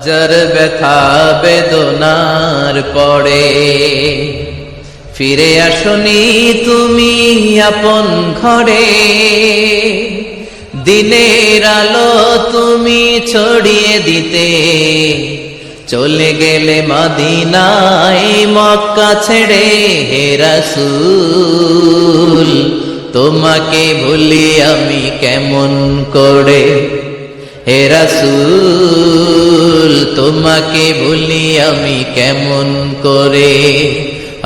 যার ব্যথা বেদনার পরে ফিরে আসনি তুমি আপন ঘরে, দিনের আলো তুমি ছড়িয়ে দিতে চলে গেলে মদিনায় মক্কা ছেড়ে। হে রাসূল তোমাকে ভুলি আমি কেমন করে, হে রাসূল তোমাকে ভুলি আমি কেমন করে।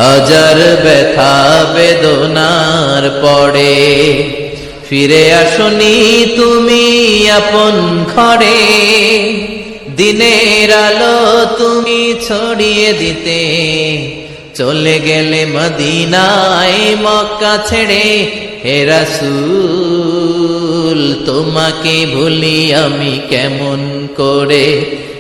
হাজার ব্যথা বেদনার পরে ফিরে আসনি তুমি আপন ঘরে, দিনের আলো তুমি ছড়িয়ে দিতে চলে গেলে মদিনায় মক্কা ছেড়ে। হে রাসূল তোমাকে ভুলি আমি কেমন করে,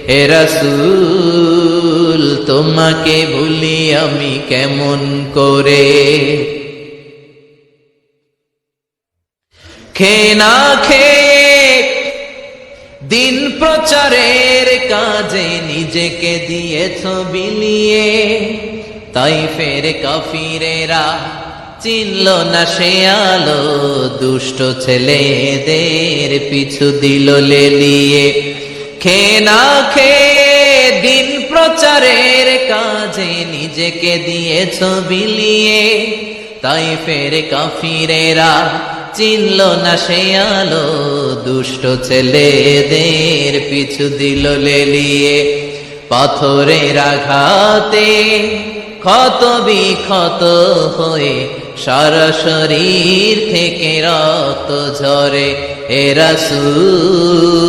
হে রাসূল তোমাকে ভুলি আমি কেমন করে। খেয়ে না খেয়ে দিন প্রচারের কাজে নিজেকে দিয়েছ বিলিয়ে, তাইফের কাফিরেরা চিনল না সে আলো, দুষ্ট ছেলেদের পিছু দিল লেলিয়ে। খেয়ে না খেয়ে দিন প্রচারের কাজে নিজেকে দিয়েছ বিলিয়ে, তাইফের কাফিরেরা চিনল না সে আলো, দুষ্ট ছেলেদের পিছু দিল লেলিয়ে। পাথরের আঘাতে ক্ষত বিক্ষত হয়ে সারা শরীর থেকে রক্ত ঝরে। হে রাসূল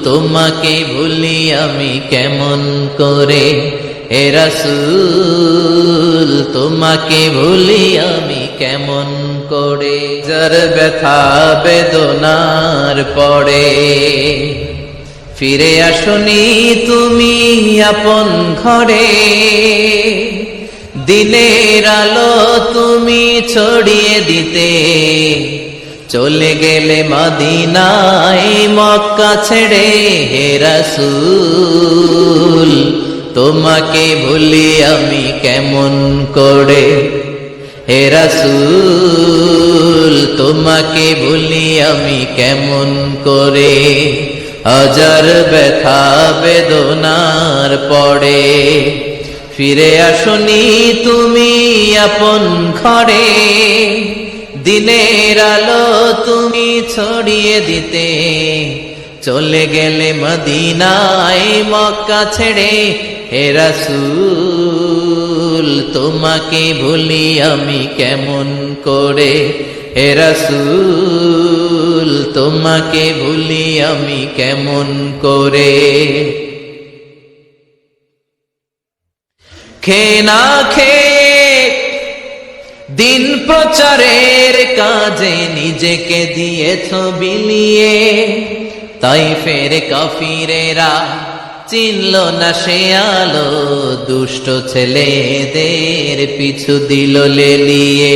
তোমাকে ভুলি আমি কেমন করে, হে রাসূল তোমাকে ভুলি আমি কেমন করে। যার ব্যথা বেদনার পরে ফিরে আসনি তুমি আপন ঘরে, দিনের আলো তুমি ছড়িয়ে দিতে চলে গেলে মদিনায় মক্কা ছেড়ে। হে রাসূল তোমাকে ভুলি আমি কেমন করে, হে রাসূল তোমাকে ভুলি আমি কেমন করে। হাজার ব্যথা বেদনার পরে ফিরে আসনি তুমি আপন ঘরে, দিনের আলো তুমি ছড়িয়ে দিতে চলে গেলে মদিনায় মক্কা ছেড়ে। হে রাসূল তোমাকে ভুলি আমি কেমন করে, হে রাসূল তোমাকে ভুলি আমি কেমন করে। খেয়ে না খেয়ে দিন প্রচারের কাজে নিজেকে দিয়েছ বিলিয়ে, তাইফের কাফিরেরা চিনল না সে আলো, দুষ্ট ছেলেদের পিছু দিল লেলিয়ে।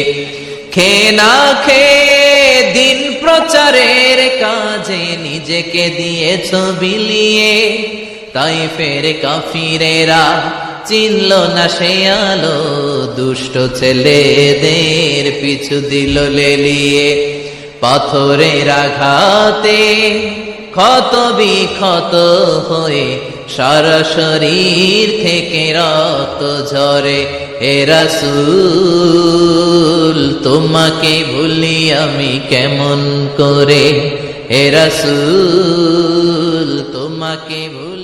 খেয়ে না খেয়ে দিন প্রচারের কাজে নিজেকে দিয়েছ বিলিয়ে, তাইফের কাফিরেরা চিনল না সে আলো, দুষ্ট ছেলেদের পিছু দিল লেলিয়ে। পাথরের আঘাতে ক্ষত বিক্ষত হয়ে সারা শরীর থেকে রক্ত ঝরে। হে রাসূল তোমাকে ভুলি আমি কেমন করে, হে রাসূল তোমাকে ভুলি